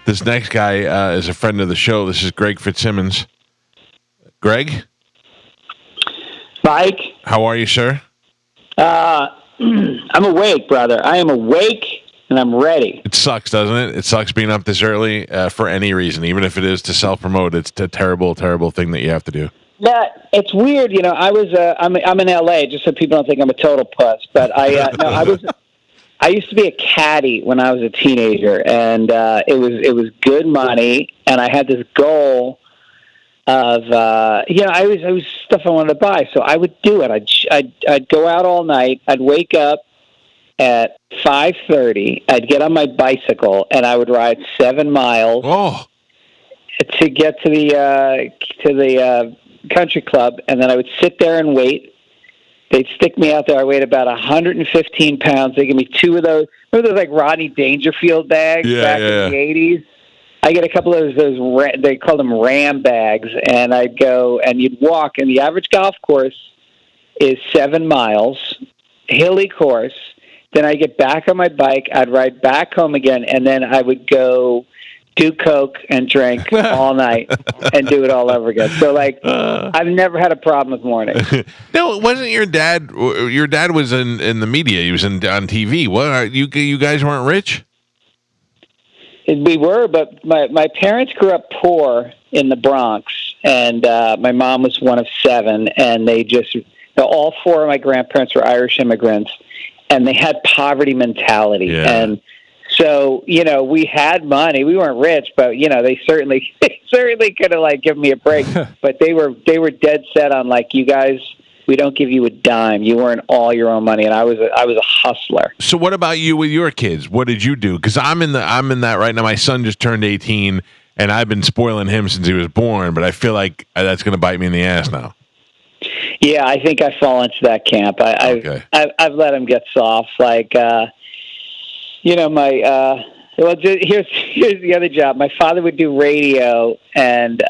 This next guy is a friend of the show. This is Greg Fitzsimmons. Greg? Mike? How are you, sir? I'm awake, brother. I am awake, and I'm ready. It sucks, doesn't it? It sucks being up this early for any reason, even if it is to self-promote. It's a terrible, terrible thing that you have to do. Yeah, it's weird. You know, I'm in L.A., just so people don't think I'm a total puss, but I used to be a caddy when I was a teenager, and it was good money, and I had this goal of I was stuff I wanted to buy, so I would do it. I'd go out all night. I'd wake up at 5:30. I'd get on my bicycle and I would ride 7 miles to get to the country club, and then I would sit there and wait. They'd stick me out there. I weighed about 115 pounds. They give me 2 of those. Remember those like Rodney Dangerfield bags back in the 80s? I get a couple of those, they call them Ram bags, and I'd go, and you'd walk, and the average golf course is 7 miles, hilly course. Then I'd get back on my bike, I'd ride back home again, and then I would go do coke and drink all night and do it all over again. So, like, I've never had a problem with morning. No, it wasn't your dad. Your dad was in the media. He was on TV. What? You guys weren't rich? We were, but my parents grew up poor in the Bronx, and my mom was one of 7, and they just, all 4 of my grandparents were Irish immigrants, and they had poverty mentality. Yeah. And so, we had money. We weren't rich, but, they certainly could have, like, given me a break. But they were dead set on, like, you guys, we don't give you a dime. You earn all your own money, and I was a hustler. So what about you with your kids? What did you do? Because I'm in that right now. My son just turned 18, and I've been spoiling him since he was born. But I feel like that's going to bite me in the ass now. Yeah, I think I fall into that camp. I've let him get soft. Like, here's the other job. My father would do radio, and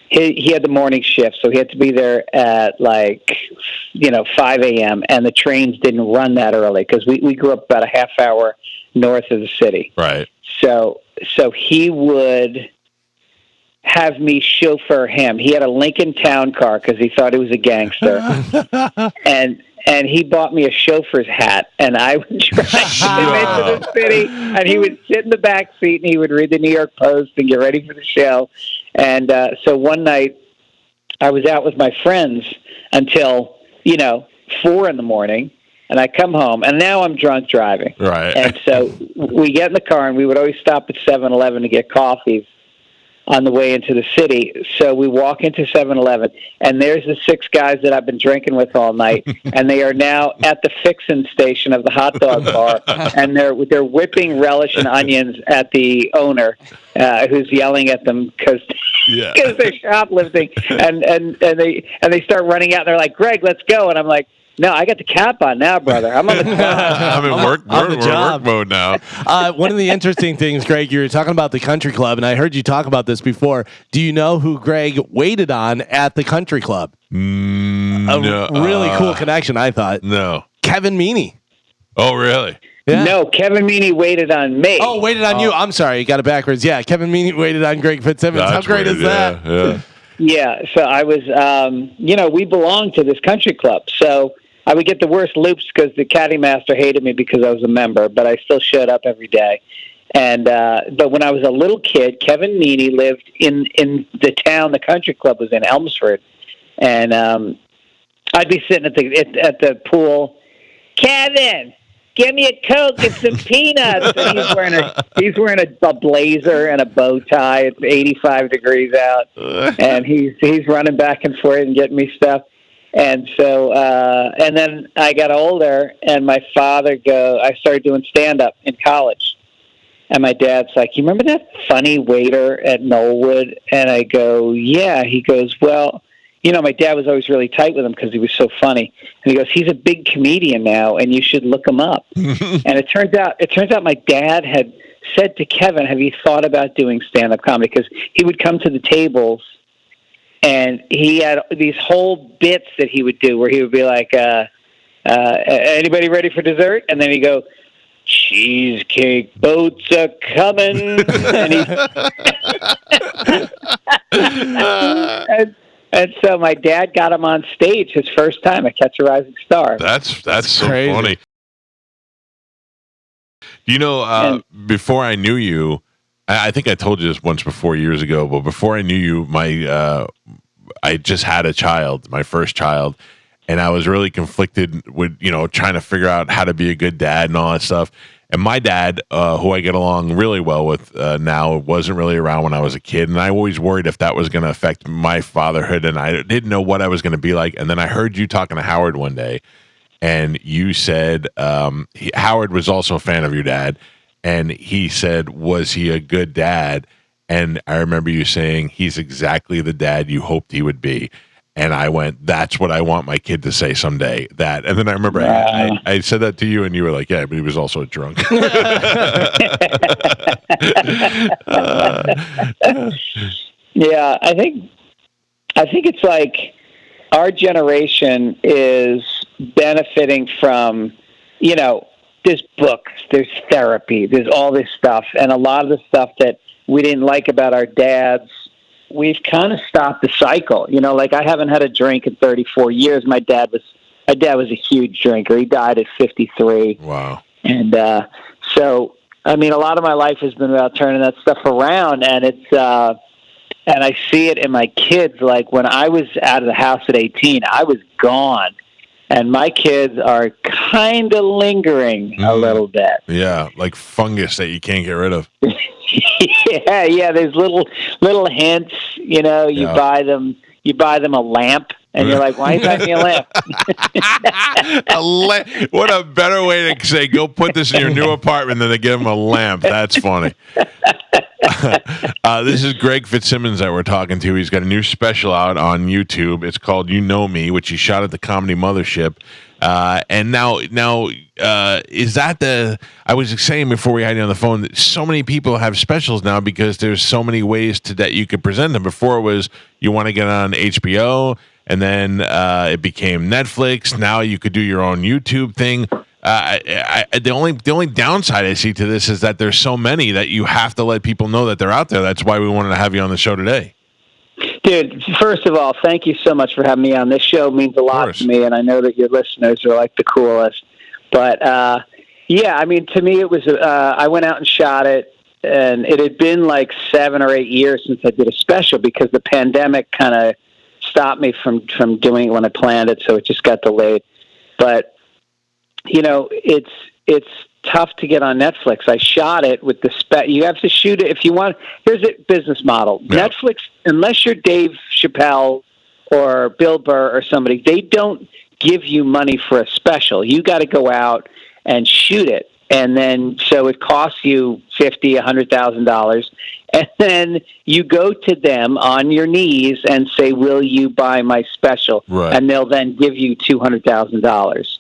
he had the morning shift, so he had to be there at 5 a.m. and the trains didn't run that early because we grew up about a half hour north of the city. Right. So he would have me chauffeur him. He had a Lincoln Town Car because he thought he was a gangster, and he bought me a chauffeur's hat, and I would drive him into the city, and he would sit in the back seat, and he would read the New York Post and get ready for the show. And so one night, I was out with my friends until 4 in the morning, and I come home, and now I'm drunk driving. Right. And so we get in the car, and we would always stop at 7-Eleven to get coffee on the way into the city. So we walk into 7-Eleven, and there's the 6 guys that I've been drinking with all night, and they are now at the fixin' station of the hot dog bar, and they're whipping relish and onions at the owner, who's yelling at them because they're shoplifting, and they start running out. And they're like, "Greg, let's go!" And I'm like, "No, I got the cap on now, brother. I'm on the job. I'm in work mode now." One of the interesting things, Greg, you were talking about the country club, and I heard you talk about this before. Do you know who Greg waited on at the country club? No, really cool connection, I thought. No. Kevin Meaney. Oh, really? Yeah. No, Kevin Meaney waited on me. Oh, waited on you. I'm sorry. You got it backwards. Yeah, Kevin Meaney waited on Greg Fitzsimmons. That's How great weird, is that? Yeah. Yeah, so I was, we belonged to this country club, so I would get the worst loops because the caddy master hated me because I was a member, but I still showed up every day. And but when I was a little kid, Kevin Meaney lived in the town the country club was in, Elmsford, and I'd be sitting at the pool. Kevin, give me a Coke and some peanuts. And he's wearing a blazer and a bow tie. It's 85 degrees out, and he's running back and forth and getting me stuff. And so, and then I got older, and my father I started doing stand-up in college. And my dad's like, "You remember that funny waiter at Knollwood?" And I go, "Yeah." He goes, "Well, my dad was always really tight with him because he was so funny." And he goes, "He's a big comedian now, and you should look him up." And it turns out my dad had said to Kevin, "Have you thought about doing stand-up comedy?" Because he would come to the tables, and he had these whole bits that he would do where he would be like, "Anybody ready for dessert?" And then he'd go, cheesecake boats are coming. And so my dad got him on stage his first time at Catch a Rising Star. That's so crazy. funny. You know, before I knew you, I think I told you this once before years ago, but before I knew you, I just had a child, my first child, and I was really conflicted with, trying to figure out how to be a good dad and all that stuff. And my dad, who I get along really well with now, wasn't really around when I was a kid, and I always worried if that was going to affect my fatherhood, and I didn't know what I was going to be like. And then I heard you talking to Howard one day, and you said Howard was also a fan of your dad, and he said, was he a good dad? And I remember you saying, he's exactly the dad you hoped he would be. And I went, that's what I want my kid to say someday. That. And then I remember I said that to you, and you were like, yeah, but he was also a drunk. Yeah, I think it's like our generation is benefiting from, there's books, there's therapy, there's all this stuff. And a lot of the stuff that we didn't like about our dads, we've kind of stopped the cycle. Like I haven't had a drink in 34 years. My dad was a huge drinker. He died at 53. Wow. And so, I mean, a lot of my life has been about turning that stuff around, and it's and I see it in my kids. Like when I was out of the house at 18, I was gone. And my kids are kind of lingering a little bit. Yeah, like fungus that you can't get rid of. Yeah. There's little hints. You buy them a lamp, and you're like, "Why are you buying me a lamp?" What a better way to say, "Go put this in your new apartment," than to give them a lamp. That's funny. This is Greg Fitzsimmons that we're talking to. He's got a new special out on YouTube. It's called "You Know Me," which he shot at the Comedy Mothership. And now, is that the? I was saying before we had you on the phone that so many people have specials now because there's so many ways that you could present them. Before it was you want to get on HBO, and then it became Netflix. Now you could do your own YouTube thing. The only downside I see to this is that there's so many that you have to let people know that they're out there. That's why we wanted to have you on the show today. Dude, first of all, thank you so much for having me on. This show means a lot to me, and I know that your listeners are like the coolest. But yeah, I mean, to me, it was. I went out and shot it, and it had been like 7 or 8 years since I did a special because the pandemic kind of stopped me from doing it when I planned it, so it just got delayed. But it's tough to get on Netflix. I shot it with the you have to shoot it if you want. Here's a business model. Yeah. Netflix, unless you're Dave Chappelle or Bill Burr or somebody, they don't give you money for a special. You got to go out and shoot it. And then, so it costs you $50,000, $100,000. And then you go to them on your knees and say, will you buy my special? Right. And they'll then give you $200,000.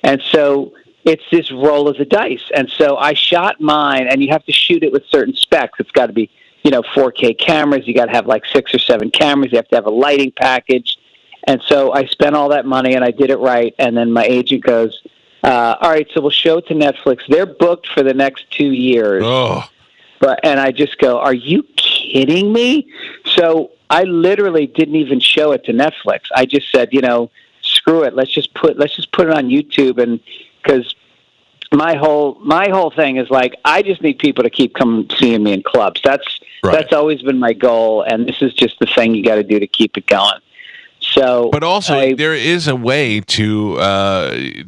And so it's this roll of the dice. And so I shot mine, and you have to shoot it with certain specs. It's got to be, 4K cameras. You got to have like 6 or 7 cameras. You have to have a lighting package. And so I spent all that money, and I did it right. And then my agent goes, all right, so we'll show it to Netflix. They're booked for the next 2 years. Oh. And I just go, are you kidding me? So I literally didn't even show it to Netflix. I just said, screw it. Let's just put it on YouTube. And because my whole thing is like, I just need people to keep coming seeing me in clubs. That's always been my goal. And this is just the thing you got to do to keep it going. So, but also there is a way to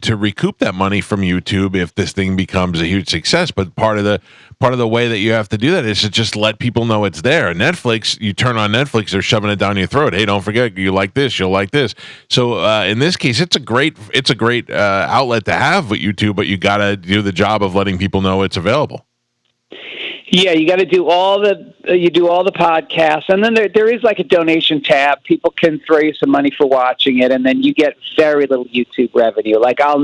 recoup that money from YouTube if this thing becomes a huge success. But part of the way that you have to do that is to just let people know it's there. Netflix, you turn on Netflix, they're shoving it down your throat. Hey, don't forget, you like this, you'll like this. So in this case, it's a great outlet to have with YouTube, but you got to do the job of letting people know it's available. Yeah, you got to do all the podcasts, and then there is like a donation tab. People can throw you some money for watching it, and then you get very little YouTube revenue. Like I'll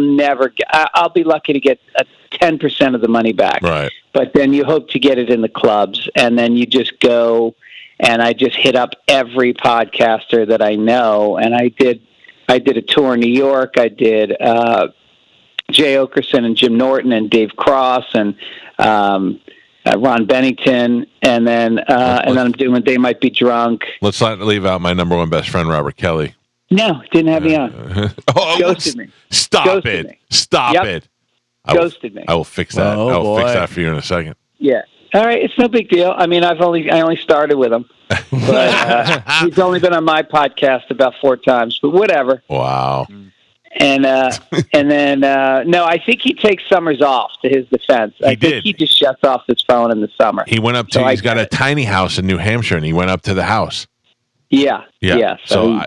be lucky to get 10% of the money back. Right. But then you hope to get it in the clubs, and then you just go, and I just hit up every podcaster that I know, and I did a tour in New York. I did Jay Okerson and Jim Norton and Dave Cross and Ron Bennington, and then I'm doing They Might Be Drunk. Let's not leave out my number one best friend, Robert Kelly. No, didn't have me on. Ghosted me. Stop Ghosted it. me. Stop Yep. it. Ghosted me. I will fix that. Oh, I will fix boy. that for you in a second. Yeah. All right, it's no big deal. I mean, I only started with him, but he's only been on my podcast about 4 times. But whatever. Wow. And then no, I think he takes summers off. To his defense, I think he just shuts off his phone in the summer. He went up to. He's got a tiny house in New Hampshire, and he went up to the house. Yeah. So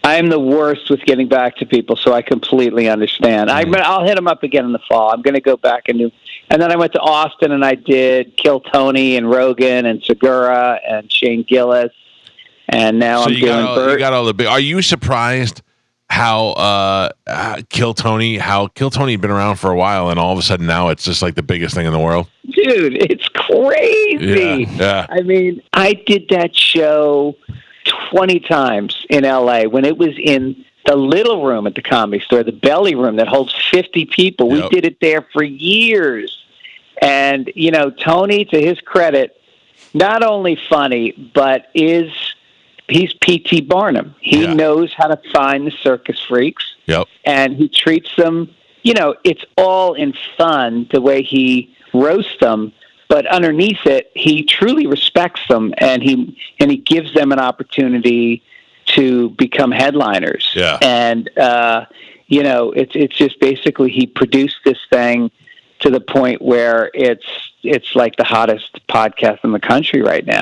I am the worst with getting back to people, so I completely understand. I'll hit him up again in the fall. I'm going to go back and then I went to Austin and I did Kill Tony and Rogan and Segura and Shane Gillis, and now I'm doing Bert. You got all the big. Are you surprised how Kill Tony had been around for a while, and all of a sudden now it's just like the biggest thing in the world? Dude, it's crazy. Yeah. I mean, I did that show 20 times in LA when it was in the little room at the Comedy Store, the belly room that holds 50 people. We did it there for years. And, Tony, to his credit, not only funny, but he's P.T. Barnum. He knows how to find the circus freaks. Yep. And he treats them, it's all in fun the way he roasts them. But underneath it, he truly respects them, and he gives them an opportunity to become headliners. Yeah. And it's just basically he produced this thing to the point where it's like the hottest podcast in the country right now.